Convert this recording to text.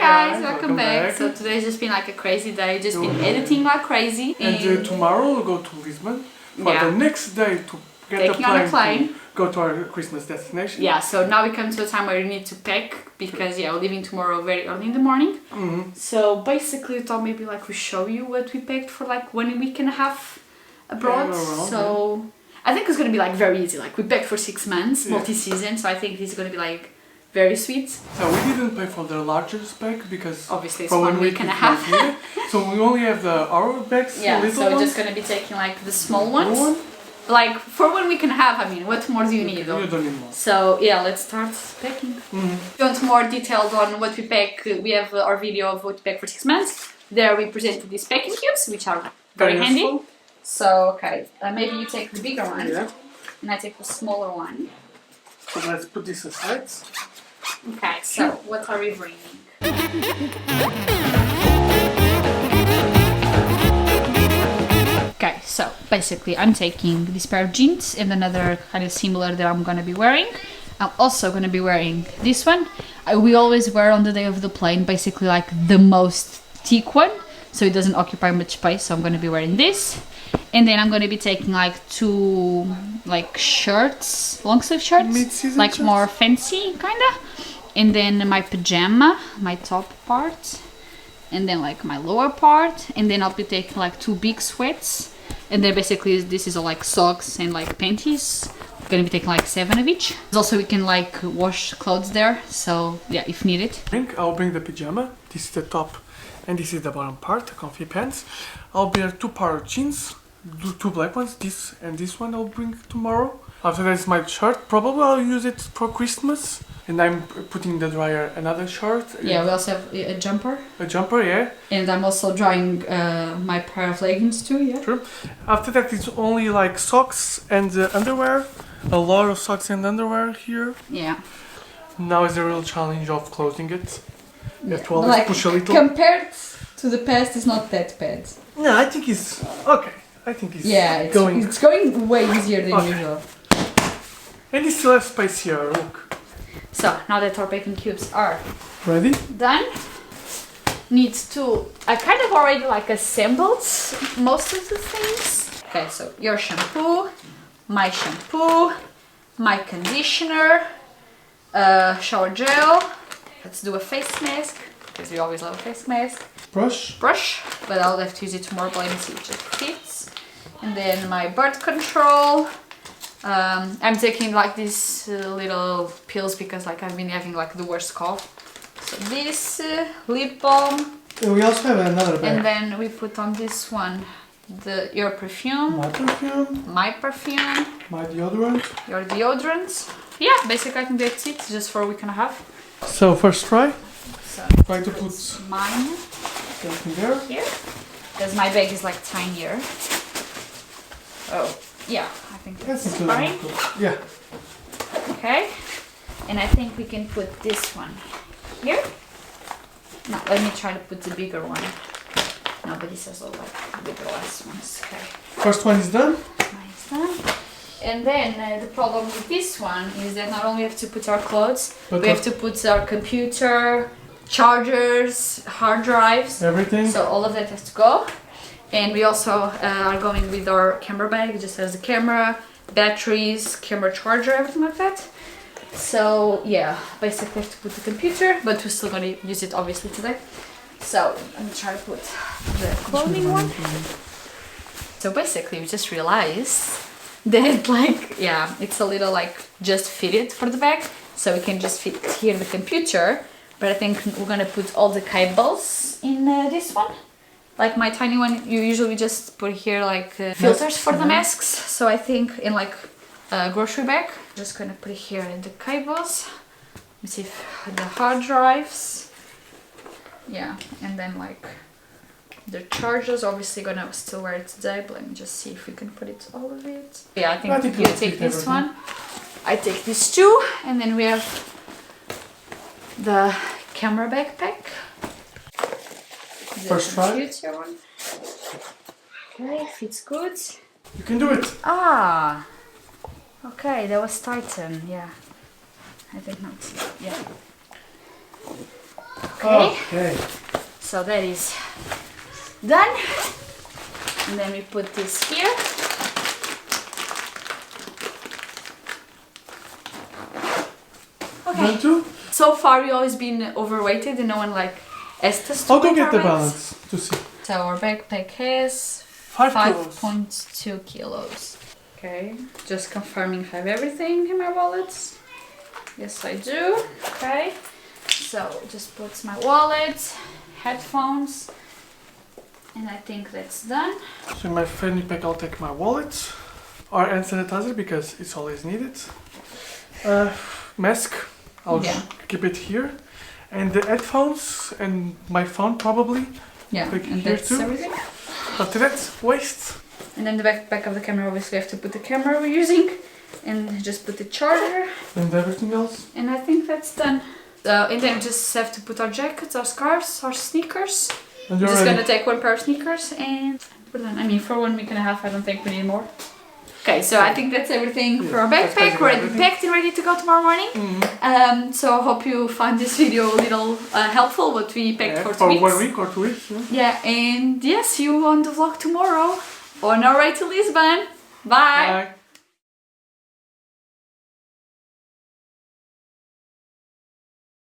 guys, welcome back. So today's just been like a crazy day, just been editing like crazy. And tomorrow we'll go to Lisbon for the next day to get a plane to go to our Christmas destination. Yeah, so now we come to a time where we need to pack because we're leaving tomorrow very early in the morning. So basically we thought maybe like we show you what we packed for like 1 week and a half abroad. So I think it's gonna be like very easy. Like we packed for 6 months, multi-season, so I think this is gonna be like very sweet. So we didn't pay for the largest bag because obviously it's 1 week and a half. So we only have our bags. Yeah, so we're just gonna be taking like the small ones. Like for 1 week and a half, I mean, what more do you need though? You don't need more. So yeah, let's start packing. If you want more details on what we pack, we have our video of what we pack for 6 months. There we presented these packing cubes, which are very handy. So okay, maybe you take the bigger one, and I take the smaller one. So let's put this aside. Okay, so what are we bringing? Okay, so basically I'm taking this pair of jeans and another kind of similar that I'm gonna be wearing. I'm also gonna be wearing this one. We always wear on the day of the plane basically like the most thick one, so it doesn't occupy much space, so I'm gonna be wearing this. And then I'm gonna be taking like 2 like shirts, long sleeve shirts, like shirts. More fancy kinda. And then my pajama, my top part, and then like my lower part, and then I'll be taking like 2 big sweats, and then basically this is all like socks and like panties. I'm gonna be taking like 7 of each. Also we can like wash clothes there, so yeah, if needed. I'll bring the pajama. This is the top and this is the bottom part, the comfy pants. I'll wear 2 pair of jeans, 2 black ones, this and this one I'll bring tomorrow. After that is my shirt, probably I'll use it for Christmas. And I'm putting in the dryer another shirt. Yeah, we also have a jumper. A jumper, yeah. And I'm also drying my pair of leggings too, yeah. True. After that it's only like socks and underwear. A lot of socks and underwear here. Yeah. Now is the real challenge of closing it. You have to always push a little. Compared to the past, it's not that bad. No, I think it's okay. I think it's going. It's going way easier than usual. And it's less space here, look. So, now that our packing cubes are ready, done, needs to, I kind of already like assembled most of the things. Okay, so your shampoo, my conditioner, shower gel, let's do a face mask, because we always love a face mask. Brush, but I'll have to use it tomorrow, but let me see if it just fits. And then my birth control. I'm taking like these little pills because like I've been having like the worst cough. So this lip balm. And we also have another bag. And then we put on this one your perfume. My perfume. My deodorant. Your deodorant. Yeah, basically I think that's it, just for a week and a half. So first try. So try to put mine here. Because my bag is like tinier. Oh. Yeah, I think that's fine. Yeah. Okay. And I think we can put this one here. No, let me try to put the bigger one. No, but this has all like bigger last ones. Okay. First one is done. Nice done. And then the problem with this one is that not only have to put our clothes, we have to put our computer, chargers, hard drives. Everything. So all of that has to go. And we also are going with our camera bag. It just has the camera, batteries, camera charger, everything like that. So yeah, basically have to put the computer, but we're still going to use it obviously today. So let me try to put the clothing one. So basically we just realized that like, yeah, it's a little like just fitted for the bag. So we can just fit here the computer, but I think we're going to put all the cables in this one. Like my tiny one, you usually just put here like filters for the masks. So I think in like a grocery bag, just gonna put it here in the cables. Let me see if the hard drives. Yeah, and then like the chargers. Obviously gonna still wear it today, but let me just see if we can put it all of it. Yeah, I think you take this one. I take these 2, and then we have the camera backpack. First try. One. Okay, fits good. You can do it. Ah, okay, that was Titan. Yeah, I think not. Yeah. Okay. So that is done. And then we put this here. Okay. Done too? So far we always been overweighted and no one like asked us to I'll go weight get our the weights. balance to see. So our backpack has 5 kilos. 5.2 kilos. Okay, just confirming if I have everything in my wallets. Yes, I do. Okay, so just put my wallet, headphones, and I think that's done. So in my fanny pack I'll take my wallet or hand sanitizer because it's always needed. Mask, I'll keep it here. And the headphones and my phone probably. Yeah, like and here that's too. everything. After that, waste. And then the back of the camera, obviously, I have to put the camera we're using and just put the charger. And everything else. And I think that's done. And then we just have to put our jackets, our scarves, our sneakers. And We're you're just ready. gonna take one pair of sneakers and we're done. I mean, for 1 week and a half, I don't think we need more. Okay, so I think that's everything for our backpack. We're already packed and ready to go tomorrow morning. So I hope you find this video a little helpful, what we packed for 2 weeks. 1 week or 2 weeks. Yeah, and yeah, see you on the vlog tomorrow on our way to Lisbon. Bye! Bye.